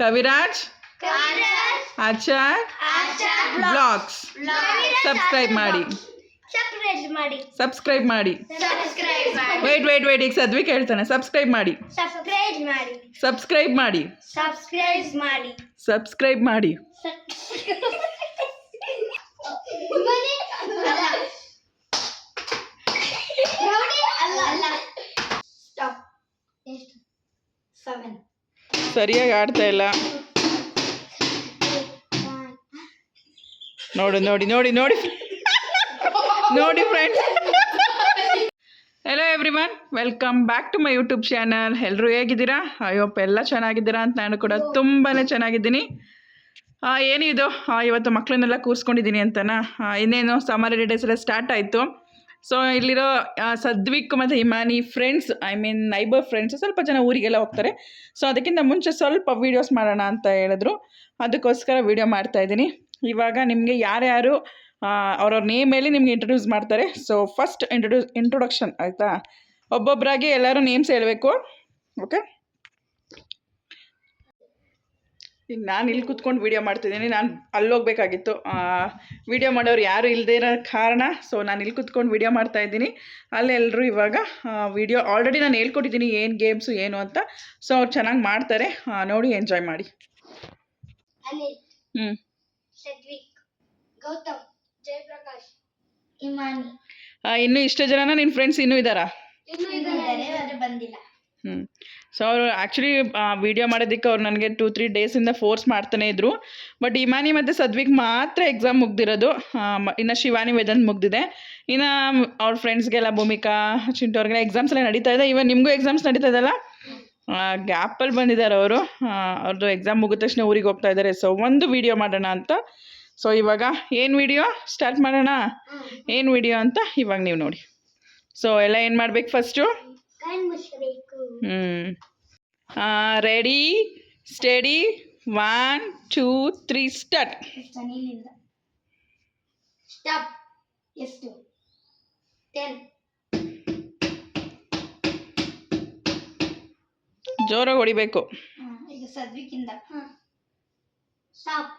Kaviraj Achar blogs subscribe ಮಾಡಿ wait ಈಗ ಸದ್ವಿಕ್ ಹೇಳ್ತಾನೆ ಸಬ್ಸ್ಕ್ರೈಬ್ ಮಾಡಿ ಸರಿಯಾಗಿ ಆಡ್ತಾ ಇಲ್ಲ ನೋಡಿ friends. Hello everyone, welcome back to my YouTube channel. ಎಲ್ಲರೂ ಹೇಗಿದ್ದೀರಾ? ಐ ಹೋಪ್ ಎಲ್ಲ ಚೆನ್ನಾಗಿದ್ದೀರಾ ಅಂತ ನಾನು ಕೂಡ ತುಂಬಾ ಚೆನ್ನಾಗಿದ್ದೀನಿ. ಏನಿದು ಇವತ್ತು ಮಕ್ಕಳನ್ನೆಲ್ಲ ಕೂರಿಸ್ಕೊಂಡಿದ್ದೀನಿ ಅಂತನಾ. ಇನ್ನೇನು ಸಮ್ಮರ್ ಹಾಲಿಡೇಸ್ ಎಲ್ಲ ಸ್ಟಾರ್ಟ್ ಆಯಿತು. ಸೊ ಇಲ್ಲಿರೋ ಸದ್ವಿಕ್ ಮತ್ತು ಹಿಮಾನಿ ಫ್ರೆಂಡ್ಸ್, ನೈಬರ್ ಫ್ರೆಂಡ್ಸ್ ಸ್ವಲ್ಪ ಜನ ಊರಿಗೆಲ್ಲ ಹೋಗ್ತಾರೆ. ಸೊ ಅದಕ್ಕಿಂತ ಮುಂಚೆ ಸ್ವಲ್ಪ ವೀಡಿಯೋಸ್ ಮಾಡೋಣ ಅಂತ ಹೇಳಿದ್ರು, ಅದಕ್ಕೋಸ್ಕರ ವೀಡಿಯೋ ಮಾಡ್ತಾಯಿದ್ದೀನಿ. ಇವಾಗ ನಿಮಗೆ ಯಾರ್ಯಾರು ಅವ್ರವ್ರ ನೇಮಲ್ಲಿ ನಿಮ್ಗೆ ಇಂಟ್ರೊಡ್ಯೂಸ್ ಮಾಡ್ತಾರೆ. ಸೊ ಫಸ್ಟ್ ಇಂಟ್ರೊಡಕ್ಷನ್ ಆಯಿತಾ, ಒಬ್ಬೊಬ್ಬರಾಗಿ ಎಲ್ಲರೂ ನೇಮ್ಸ್ ಹೇಳಬೇಕು. ಓಕೆ, ಈಗ ನಾನು ಇಲ್ಲಿ ಕೂತ್ಕೊಂಡು ವೀಡಿಯೋ ಮಾಡ್ತಿದ್ದೀನಿ. ನಾನು ಅಲ್ಲೋಗ್ಬೇಕಾಗಿತ್ತು, ವೀಡಿಯೋ ಮಾಡೋರು ಯಾರು ಇಲ್ಲದೇ ಇರೋ ಕಾರಣ ಸೊ ನಾನು ಇಲ್ಲಿ ಕೂತ್ಕೊಂಡು ವೀಡಿಯೋ ಮಾಡ್ತಾಯಿದ್ದೀನಿ. ಅಲ್ಲೆಲ್ಲರೂ ಇವಾಗ ವೀಡಿಯೋ ಆಲ್ರೆಡಿ ನಾನು ಹೇಳ್ಕೊಟ್ಟಿದ್ದೀನಿ ಏನು ಗೇಮ್ಸು ಏನು ಅಂತ. ಸೊ ಅವ್ರು ಚೆನ್ನಾಗಿ ಮಾಡ್ತಾರೆ, ನೋಡಿ ಎಂಜಾಯ್ ಮಾಡಿ. ಗೌತಮ್, ಜಯಪ್ರಕಾಶ್, ಇಮಾನಿ. ಇನ್ನೂ ಇಷ್ಟು ಜನನ ನಿನ್ನ ಫ್ರೆಂಡ್ಸ್ ಇನ್ನೂ ಇದ್ದಾರಾ? ಬಂದಿಲ್ಲ. ಸೊ ಅವರು ಆ್ಯಕ್ಚುಲಿ ವೀಡಿಯೋ ಮಾಡೋದಕ್ಕೆ ಅವ್ರು ನನಗೆ 2-3 ಡೇಸಿಂದ ಫೋರ್ಸ್ ಮಾಡ್ತಾನೆ ಇದ್ರು. ಬಟ್ ಇಮಾನಿ ಮತ್ತು ಸದ್ವಿಕ್ ಮಾತ್ರ ಎಕ್ಸಾಮ್ ಮುಗ್ದಿರೋದು. ಇನ್ನು ಶಿವಾನಿ ವೇದಾಂತ್ ಮುಗ್ದಿದೆ. ಇನ್ನು ಅವ್ರ ಫ್ರೆಂಡ್ಸ್ಗೆಲ್ಲ ಭೂಮಿಕಾ, ಚಿಂಟು ಅವ್ರಿಗೆಲ್ಲ ಎಕ್ಸಾಮ್ಸ್ ಎಲ್ಲ ನಡೀತಾ ಇದೆ. ಇವನ್ ನಿಮಗೂ ಎಕ್ಸಾಮ್ಸ್ ನಡೀತಾ ಇದೆಯಲ್ಲ, ಗ್ಯಾಪಲ್ಲಿ ಬಂದಿದ್ದಾರೆ ಅವರು. ಅವ್ರದ್ದು ಎಕ್ಸಾಮ್ ಮುಗಿದ ತಕ್ಷಣ ಊರಿಗೆ ಹೋಗ್ತಾ ಇದ್ದಾರೆ. ಸೊ ಒಂದು ವೀಡಿಯೋ ಮಾಡೋಣ ಅಂತ. ಸೊ ಇವಾಗ ಏನು ವಿಡಿಯೋ ಸ್ಟಾರ್ಟ್ ಮಾಡೋಣ, ಏನು ವಿಡಿಯೋ ಅಂತ ಇವಾಗ ನೀವು ನೋಡಿ. ಸೊ ಎಲ್ಲ ಏನು ಮಾಡ್ಬೇಕು first? Ready, study, 1, 2, 3 start. Stop. ಎಷ್ಟು? 10. ಜೋರಾಗಿ ಹೊಡಿಬೇಕು. ಈಗ ಸದ್ವಿಕಿಂದ. ಸ್ಟಾಪ್.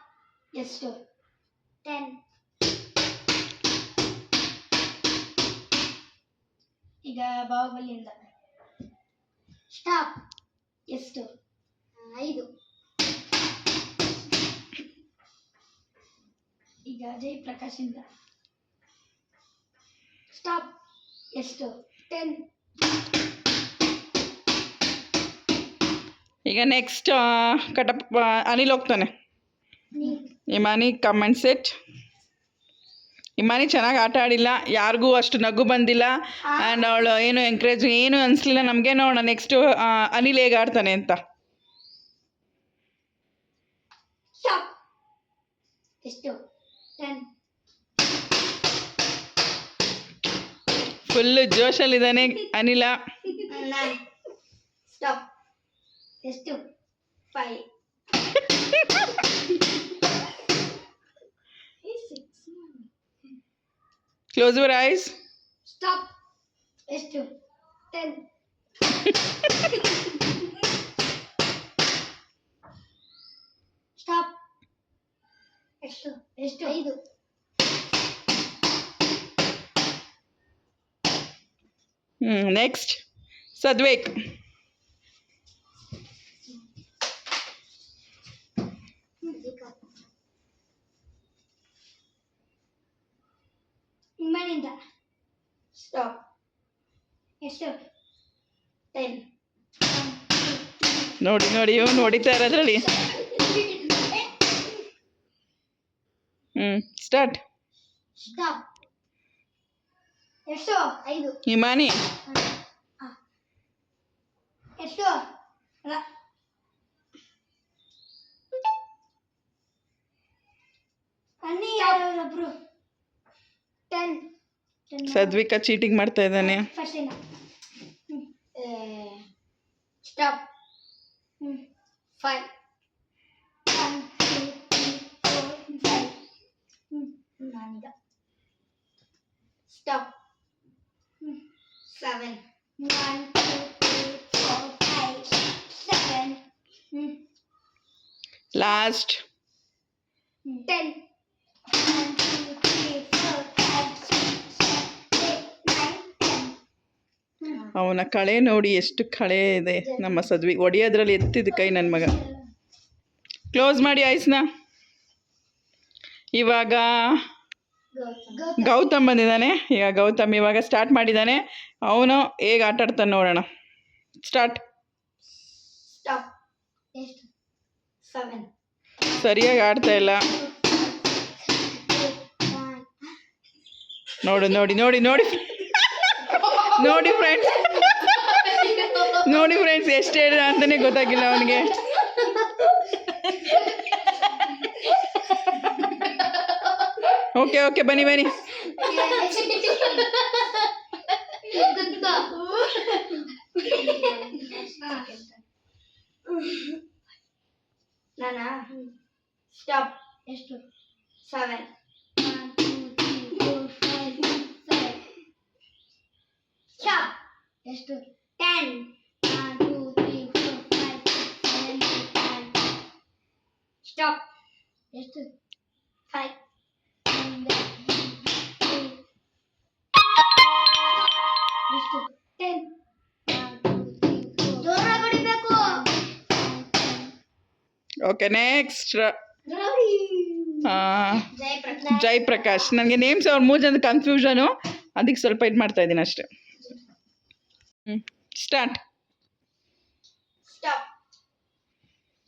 ಎಷ್ಟು? 10. ಈಗ ಬಾಹುಬಲಿಯಿಂದ. ಸ್ಟಾಪ್. ಎಷ್ಟು? 5. ಈಗ ಜಯಪ್ರಕಾಶಿಂದ. ಸ್ಟಾಪ್. ಎಷ್ಟು? 10. ಈಗ ನೆಕ್ಸ್ಟ್ ಕಟಪ್ ಅನಿಲ್ ಹೋಗ್ತಾನೆ. Imani come and set. Imani ಚೆನ್ನಾಗಿ ಆಟ ಆಡಿಲ್ಲ, ಯಾರಿಗೂ ಅಷ್ಟು ನಗು ಬಂದಿಲ್ಲ. ಆ್ಯಂಡ್ ಅವಳು ಏನು ಎಂಕರೇಜ್ ಏನು ಅನಿಸ್ಲಿಲ್ಲ ನಮಗೆ. ನೋಡೋಣ ನೆಕ್ಸ್ಟು ಅನಿಲ್ ಹೇಗೆ ಆಡ್ತಾನೆ ಅಂತ. ಎಷ್ಟು? 10. ಫುಲ್ಲು ಜೋಶಲ್ಲಿದ್ದಾನೆ ಅನಿಲ. ಸ್ಟಾಪ್. ಎಷ್ಟು? 5. Close your eyes. ಸ್ಟಾಪ್. ಎಷ್ಟು? 10. ಸ್ಟಾಪ್. ಎಷ್ಟು? 5. ನೆಕ್ಸ್ಟ್ ಸದ್ವಿಕ್. ಇಮ್ಮನಿಂದ. ಸ್ಟಾಪ್. ಎಷ್ಟು? 10. ನೋಡಿ ಇವನು ಹೊಡಿತಾ ಇರೋದ್ರಲ್ಲಿ. ಸ್ಟಾರ್ಟ್. ಸ್ಟಾಪ್. ಎಷ್ಟು? 5. ಹಿಮಾನಿ. ಎಷ್ಟು? ಅನ್ನಿ ಯಾರೊಬ್ರು. 10. ಸದ್ವಿಕ ಚೀಟಿಂಗ್ ಮಾಡ್ತಾ ಇದ್ದಾನೆ. ಫಸ್ಟಿಂದ. ಸ್ಟಾಪ್. 5. 1, 2, 3, 4, 5. ನಾನೀಗ. ಸ್ಟಾಪ್. 7. 1, 2, 3, 4, 5, 7. ಲಾಸ್ಟ್ 10. 1, 2, 3, 4, 5, 6, 7, 8, 9, 10. ಅವನ ಕಳೆ ನೋಡಿ ಎಷ್ಟು ಕಳೆ ಇದೆ ನಮ್ಮ ಸದ್ವಿ ಹೊಡಿಯೋದ್ರಲ್ಲಿ ಎತ್ತಿದ ಕೈ ನನ್ನ ಮಗ. ಕ್ಲೋಸ್ ಮಾಡಿ ಐಸ್ನ. ಇವಾಗ ಗೌತಮ್ ಬಂದಿದ್ದಾನೆ. ಈಗ ಗೌತಮ್ ಇವಾಗ ಸ್ಟಾರ್ಟ್ ಮಾಡಿದ್ದಾನೆ. ಅವನು ಹೇಗೆ ಆಟ ಆಡ್ತಾನೆ ನೋಡೋಣ. ಸ್ಟಾರ್ಟ್. ಸ್ಟಾಪ್. ಎಷ್ಟು? 7. ಸರಿಯಾಗಿ ಆಡ್ತಾ ಇಲ್ಲ. ನೋಡು ನೋಡಿ ನೋಡಿ ನೋಡಿ ನೋಡಿ ಫ್ರೆಂಡ್ಸ್, ನೋಡಿ ಫ್ರೆಂಡ್ಸ್ ಎಷ್ಟು ಹೇಳಿದ ಅಂತಲೇ ಗೊತ್ತಾಗಿಲ್ಲ ಅವನಿಗೆ. ಓಕೆ ಓಕೆ ಬನ್ನಿ ಬನ್ನಿ. ನಾನಾ? ಸ್ಟಾಪ್. ಎಷ್ಟು? 7. 1, 2, 3, 4, 5, 6, 7. ಸ್ಟಾಪ್. ಎಷ್ಟು? 10. 1, 2, 3, 4, 5, 6, 7, 8, 9. ಸ್ಟಾಪ್. ಎಷ್ಟು? 5. ಎಷ್ಟು? 10. 1, 2, 3, 4. ಜೋರಾಗಿ ಹೊಡಿಬೇಕು. Okay next Ravi. ಜಯಪ್ರಕಾಶ್. ನನಗೆ ನೇಮ್ಸ್ ಅವ್ರ ಮೂರು ಜನದ ಕನ್ಫ್ಯೂಷನು, ಅದಕ್ಕೆ ಸ್ವಲ್ಪ ಇದು ಮಾಡ್ತಾ ಇದ್ದೀನಿ ಅಷ್ಟೇ. ಸ್ಟಾರ್ಟ್. ಸ್ಟಾಪ್.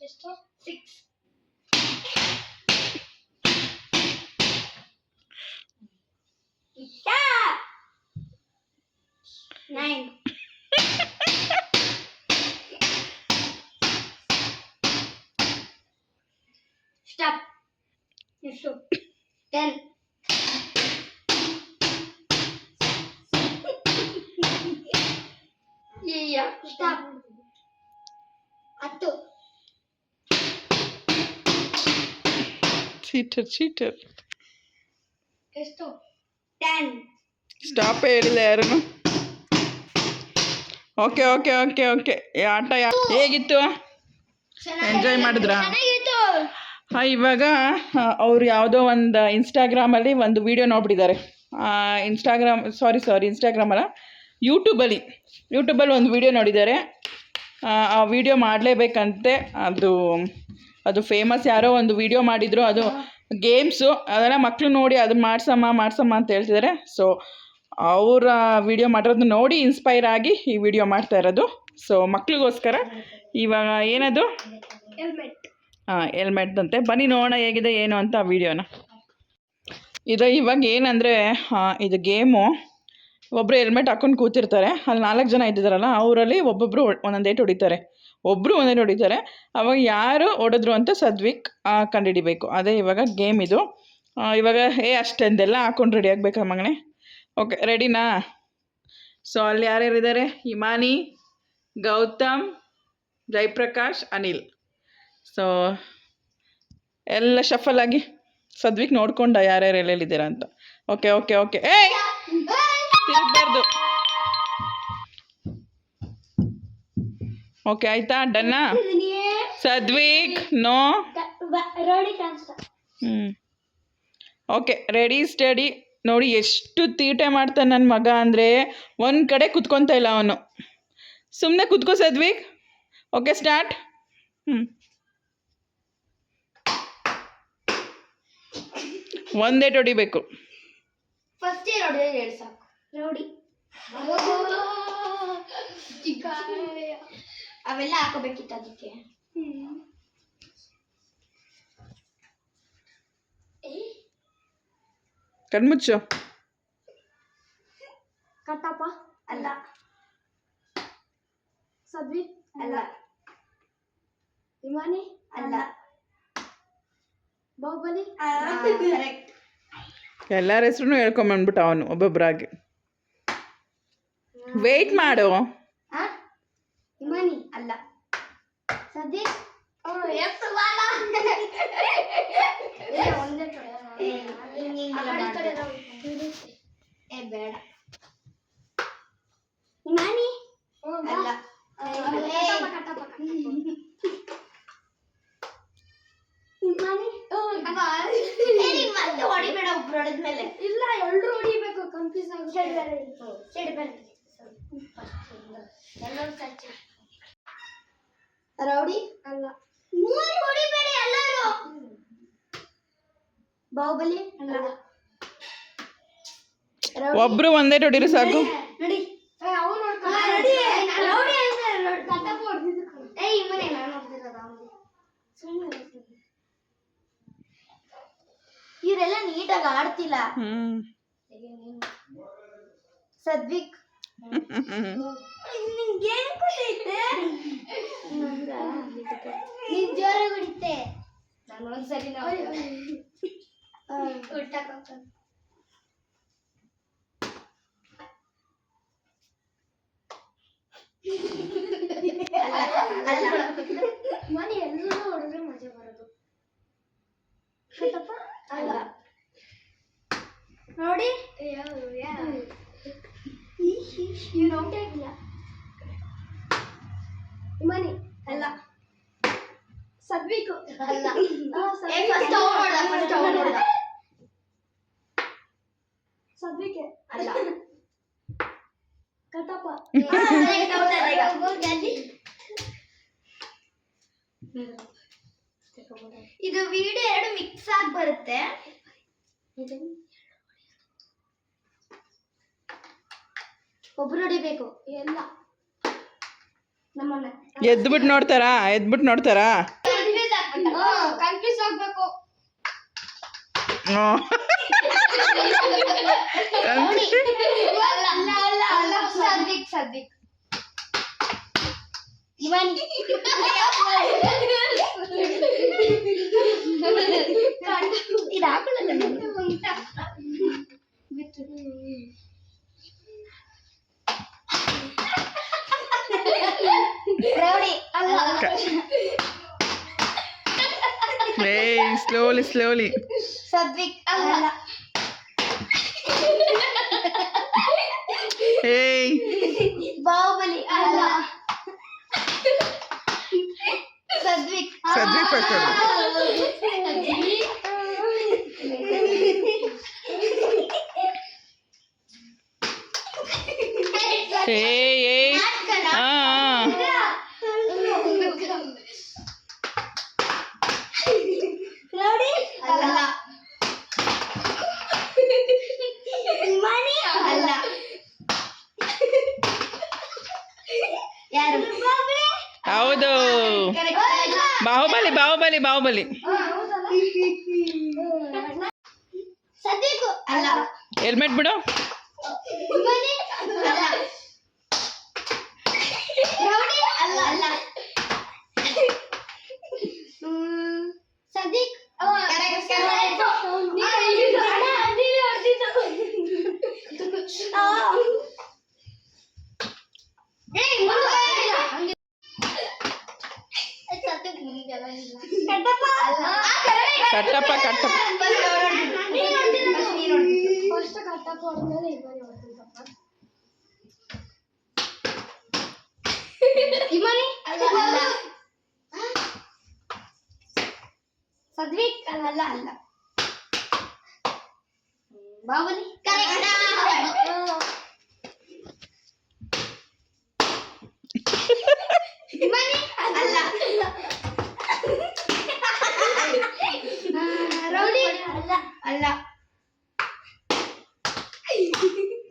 ಎಷ್ಟು? 6. ಸ್ಟಾಪ್. 9. ಸ್ಟಾಪ್. ಎಷ್ಟು? 10. ಸ್ಟಾಪ್. 10. ಚೀಟರ್. ಎಷ್ಟು? 10. ಸ್ಟಾಪ್ ಹೇಳಿಲ್ಲ ಯಾರು. Okay okay okay okay. ಆಟ ಹೇಗಿತ್ತು? ಎಂಜಾಯ್ ಮಾಡಿದ್ರಾ? ಚೆನ್ನಾಗಿತ್ತು. ಹಾಂ, ಇವಾಗ ಅವರು ಯಾವುದೋ ಒಂದು ಇನ್ಸ್ಟಾಗ್ರಾಮಲ್ಲಿ ಒಂದು ವೀಡಿಯೋ ನೋಡ್ಬಿಟ್ಟಿದ್ದಾರೆ. ಇನ್ಸ್ಟಾಗ್ರಾಮ್ ಅಲ್ಲ, ಯೂಟ್ಯೂಬಲ್ಲಿ ಒಂದು ವೀಡಿಯೋ ನೋಡಿದ್ದಾರೆ. ಆ ವಿಡಿಯೋ ಮಾಡಲೇಬೇಕಂತೆ. ಅದು ಫೇಮಸ್ ಯಾರೋ ಒಂದು ವಿಡಿಯೋ ಮಾಡಿದರು. ಅದು ಗೇಮ್ಸು ಅದೆಲ್ಲ ಮಕ್ಕಳು ನೋಡಿ ಅದು ಮಾಡ್ಸಮ್ಮ ಅಂತ ಹೇಳ್ತಿದ್ದಾರೆ. ಸೊ ಅವರ ವಿಡಿಯೋ ಮಾಡಿರೋದು ನೋಡಿ ಇನ್ಸ್ಪೈರ್ ಆಗಿ ಈ ವಿಡಿಯೋ ಮಾಡ್ತಾ ಇರೋದು. ಸೊ ಮಕ್ಳಿಗೋಸ್ಕರ ಇವಾಗ ಏನದು ಹೆಲ್ಮೆಟ್ದಂತೆ. ಬನ್ನಿ ನೋಡೋಣ ಹೇಗಿದೆ ಏನು ಅಂತ ಆ ವಿಡಿಯೋನ. ಇದು ಇವಾಗ ಏನಂದರೆ ಇದು ಗೇಮು. ಒಬ್ಬರು ಹೆಲ್ಮೆಟ್ ಹಾಕ್ಕೊಂಡು ಕೂತಿರ್ತಾರೆ. ಅಲ್ಲಿ 4 ಜನ ಇದ್ದಿದ್ದಾರಲ್ಲ, ಅವರಲ್ಲಿ ಒಬ್ಬೊಬ್ಬರು ಒಂದೊಂದು ಏಟು ಹೊಡಿತಾರೆ. ಅವಾಗ ಯಾರು ಹೊಡೆದ್ರು ಅಂತ ಸದ್ವಿಕ್ ಕಂಡುಹಿಡಿಬೇಕು. ಅದೇ ಇವಾಗ ಗೇಮ್ ಇದು. ಇವಾಗ ಅಷ್ಟೊಂದೆಲ್ಲ ಹಾಕ್ಕೊಂಡು ರೆಡಿ ಆಗಬೇಕಾ ಮಗನೇ? ಓಕೆ, ರೆಡಿನಾ? ಸೊ ಅಲ್ಲಿ ಯಾರ್ಯಾರಿದ್ದಾರೆ? ಹಿಮಾನಿ, ಗೌತಮ್, ಜಯಪ್ರಕಾಶ್, ಅನಿಲ್. ಸೊ ಎಲ್ಲ ಶಫಲ್ ಆಗಿ ಸದ್ವಿಕ್ ನೋಡ್ಕೊಂಡ ಯಾರ್ಯಾರು ಎಲ್ಲೆಲ್ಲಿದ್ದೀರಾ ಅಂತ. Okay okay okay. ತಿರುಗಬಾರ್ದು. ಓಕೆ ಆಯ್ತಾ? ಡನ್ನಾ? Sadvik no. Okay, ready steady. ನೋಡಿ ಎಷ್ಟು ತೀಟೆ ಮಾಡ್ತಾನೆ ನನ್ನ ಮಗ ಅಂದರೆ, ಒಂದು ಕಡೆ ಕುತ್ಕೊತಾ ಇಲ್ಲ ಅವನು. ಸುಮ್ಮನೆ ಕುತ್ಕೋ ಸದ್ವಿಕ್. Okay start. ಒಂದೇಟು ಹೊಡಿಬೇಕು. ಫಸ್ಟ್ ಹೊಡೆದ್ರೆ 2 ಸಾಕು. ನೋಡಿ ಅವೆಲ್ಲ ಹಾಕೋಬೇಕಿತ್ತು ಅದಕ್ಕೆ. ಕಣ್ಮುಚ್ಚು. ಕಟ್ಟಪ್ಪ. ಅಲ್ಲ. ಸದ್ವಿ. ಅಲ್ಲ. ಹಿಮಾನಿ. ಅಲ್ಲ. ಬಾಹುಬಲಿ. ಕರೆಕ್ಟ್. ಎಲ್ಲರ ಹೆಸರು ಹೇಳ್ಕೊಂಬಂದ್ಬಿಟ್ಟು ಅವನು ಒಬ್ಬೊಬ್ಬರಾಗಿ. ವೆಯ್ಟ್ ಮಾಡು. ಹಿಮಾನಿ. ಅಲ್ಲ. ಸದ್ವಿ. ಬೇಡ. ಹಿಮಾನಿ. ಅಲ್ಲ. ಒಬ್ರು ಹೊಡೆದ್ಮೇಲೆ ಇಲ್ಲ ಎಲ್ರು ಹೊಡಿಬೇಕು ಕನ್ಫ್ಯೂಸ್ ಆಗುತ್ತೆ ರೌಡಿ ಅಲ್ಲ ಮೂರು ಹೊಡಿಬೇಡಿ ಎಲ್ಲರೂ ಬಾಹುಬಲಿ ಅಲ್ಲ ಒಬ್ರು ಒಂದೇ ಹೊಡಿರಿ ಸಾಕು. ನೋಡಿ ಅವನು ನೋಡ್ಕೊಂಡು ರೌಡಿ ಅಂತ ನೋಡಿ ಕಟ್ಟಪ್ಪ ಹೊಡೆದಿದ್ದು ಏ ಇವನೇ ನಾನು ಹೊಡೆದಿರೋದು ಅವನಿಗೆ ಸುಮ್ಮನೆ ಇವರೆಲ್ಲ ನೀಟಾಗಿ ಆಡ್ತಿಲ್ಲ. ಸದ್ವಿಕ್ ನಿಂಗೇನು ಖುಷಿ ಐತೆ ನೀನ್ ಜೋರಾಗಿ ಹೊಡಿತೆ ನಾನು ಒಂದ್ಸರಿ ಮನೆ ಎಲ್ಲರೂ ಹೊಡೆದ್ರೆ ಮಜಾ ಬರೋದು. ಅಲ್ಲ ನೋಡಿ ಇವ್ನು ಔಟ್ ಆಗಿಲ್ಲ. ಮನಿ ಅಲ್ಲ ಸದ್ವಿಕು ಅಲ್ಲ ಸದ್ವಿಕೆ ಅಲ್ಲ ಕಟ್ಟಪ್ಪ ಇದು ವಿಡಿಯೋ ಎರಡು ಮಿಕ್ಸ್ ಆಗಿ ಬರುತ್ತೆ. ಒಬ್ರು ಹೊಡಿಬೇಕು ಎಲ್ಲ ನಮ್ಮನ್ನ ಎದ್ಬಿಟ್ಟು ನೋಡ್ತಾರಾ ಕನ್ಫ್ಯೂಸ್ ಆಗ್ಬೇಕು. ಸದ್ವಿಕ್ ಇವನ್ ಇದು ಹಾಕೊಳ್ಳಲ್ಲ ರೌಡಿ ಅಲ್ಲ ಸ್ಲೋಲಿ ಸದ್ವಿಕ್ ಅಲ್ಲ ಬಾಹುಬಲಿ ಅಲ್ಲ ಸದ್ವಿಕ್ ಫಸ್ಟ್ ರೌಡಿ ಅಲ್ಲ ಮನಿ ಅಲ್ಲ ಯಾರು ಹೌದು ಬಾಹುಬಲಿ ಸದ್ವಿಕು ಅಲ್ಲ ಹೆಲ್ಮೆಟ್ ಬಿಡು. ಮನಿ ಅಲ್ಲ ರೌಡಿ ಅಲ್ಲ ಸದ್ವಿಕ್ ಕಟ್ಟಪ್ಪ ಸದ್ವಿಕ್ ಅಲ್ಲ ಬಾಹುಬಲಿ ಕರೆಕ್ಟ್. ಮನಿ ಅಲ್ಲ ರೌಡಿ ಅಲ್ಲ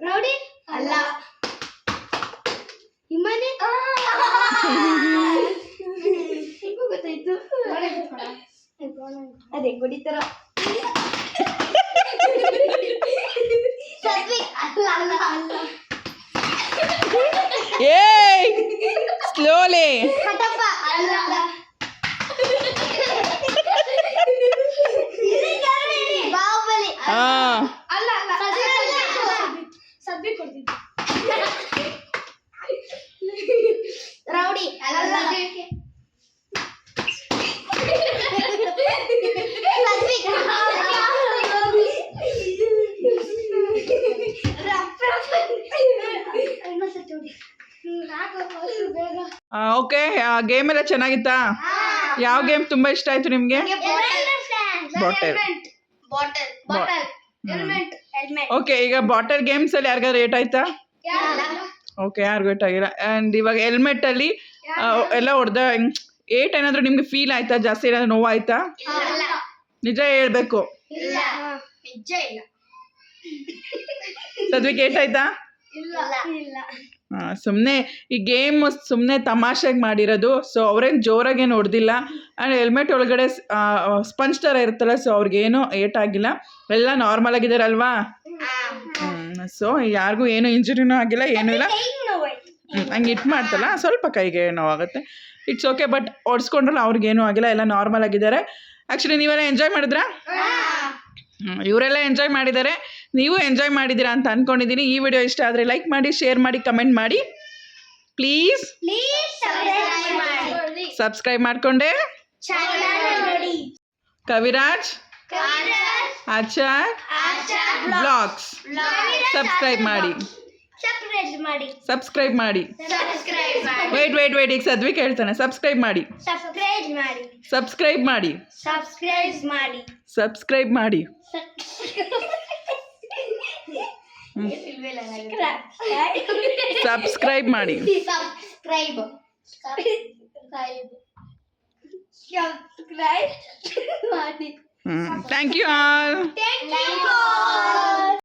ರೌಡಿ ಅಲ್ಲ ಹಿಮನಿ ಗೊತ್ತಾಯ್ತು ಅದೇ ಗುಡಿತರ ಸದ್ವಿಕ್ ಅಲ್ಲ ಸ್ಲೋಲಿ ಕಟಪ್ಪ ಅಲ್ಲ ಬಾಹುಬಲಿ ಅಲ್ಲ ಸದ್ವಿಕ್ ಕೊಡ್ತಿದ್ದೆ ರೌಡಿ ಅಲ್ಲ ಓಕೆ, ಗೇಮ್ ಎಲ್ಲ ಚೆನ್ನಾಗಿತ್ತಾ? ಯಾವ ಗೇಮ್ ತುಂಬಾ ಇಷ್ಟ ಆಯ್ತು ನಿಮ್ಗೆ? ಬಾಟಲ್ ಹೆಲ್ಮೆಟ್ ಹೆಲ್ಮೆಟ್ ಓಕೆ, ಈಗ ಬಾಟಲ್ ಗೇಮ್ಸಲ್ಲಿ ಯಾರಿಗಾದ್ರು ಏಟ್ ಆಯ್ತಾ? ಓಕೆ, ಯಾರಿಗೂ ಏಟ್ ಆಗಿಲ್ಲ. ಆ್ಯಂಡ್ ಇವಾಗ ಹೆಲ್ಮೆಟ್ಟಲ್ಲಿ ಎಲ್ಲ ಹೊಡೆದ ಏಟ್ ಏನಾದರೂ ನಿಮ್ಗೆ ಫೀಲ್ ಆಯ್ತಾ? ಜಾಸ್ತಿ ಏನಾದರೂ ನೋವಾಯ್ತಾ? ನಿಜ ಹೇಳ್ಬೇಕು. ಇಲ್ಲ ನಿಜ ಇಲ್ಲ ಸದ್ವಿಕ್ ಏಟ್ ಆಯ್ತಾ? ಇಲ್ಲ ಇಲ್ಲ ಸುಮ್ಮನೆ ಈ ಗೇಮ್ ಸುಮ್ಮನೆ ತಮಾಷೆಗೆ ಮಾಡಿರೋದು. ಸೊ ಅವ್ರೇನು ಜೋರಾಗೇನು ಹೊಡೆದಿಲ್ಲ. ಆ್ಯಂಡ್ ಹೆಲ್ಮೆಟ್ ಒಳಗಡೆ ಸ್ಪಂಜ್ ಥರ ಇರುತ್ತಲ್ಲ, ಸೊ ಅವ್ರಿಗೇನು ಏಟಾಗಿಲ್ಲ, ಎಲ್ಲ ನಾರ್ಮಲ್ ಆಗಿದ್ದಾರಲ್ವಾ. ಸೊ ಯಾರಿಗೂ ಏನು ಇಂಜುರಿನೂ ಆಗಿಲ್ಲ, ಏನೂ ಇಲ್ಲ. ಹಂಗೆ ಇಟ್ಟು ಮಾಡ್ತಲ್ಲ, ಸ್ವಲ್ಪ ಕೈಗೆ ನೋವಾಗುತ್ತೆ. ಇಟ್ಸ್ ಓಕೆ, ಬಟ್ ಓಡಿಸ್ಕೊಂಡ್ರಲ್ಲ ಅವ್ರಿಗೇನೂ ಆಗಿಲ್ಲ, ಎಲ್ಲ ನಾರ್ಮಲ್ ಆಗಿದ್ದಾರೆ. ಆ್ಯಕ್ಚುಲಿ ನೀವೆಲ್ಲ ಎಂಜಾಯ್ ಮಾಡಿದ್ರಾ? ಇವರೆಲ್ಲ ಎಂಜಾಯ್ ಮಾಡಿದ್ದಾರೆ, ನೀವು ಎಂಜಾಯ್ ಮಾಡಿದ್ದೀರಾ ಅಂತ ಅಂದ್ಕೊಂಡಿದ್ದೀನಿ. ಈ ವಿಡಿಯೋ ಇಷ್ಟ ಆದರೆ ಲೈಕ್ ಮಾಡಿ, ಶೇರ್ ಮಾಡಿ, ಕಮೆಂಟ್ ಮಾಡಿ. ಪ್ಲೀಸ್ ಸಬ್ಸ್ಕ್ರೈಬ್ ಮಾಡಿಕೊಂಡೆ. ಕವಿರಾಜ್ ಆಚಾರ್ ಬ್ಲಾಗ್ಸ್ ಸಬ್ಸ್ಕ್ರೈಬ್ ಮಾಡಿ. ಸಬ್ಸ್ಕ್ರೈಬ್ ಮಾಡಿ. ವೇಟ್ ಈಗ ಸದ್ವಿಕ್ ಹೇಳ್ತಾನೆ. ಸಬ್ಸ್ಕ್ರೈಬ್ ಮಾಡಿ. ಸಬ್ಸ್ಕ್ರೈಬ್ ಮಾಡಿ. ಸಬ್ಸ್ಕ್ರೈಬ್ ಮಾಡಿ. ಸಬ್ಸ್ಕ್ರೈಬ್ ಮಾಡಿ. Thank you all.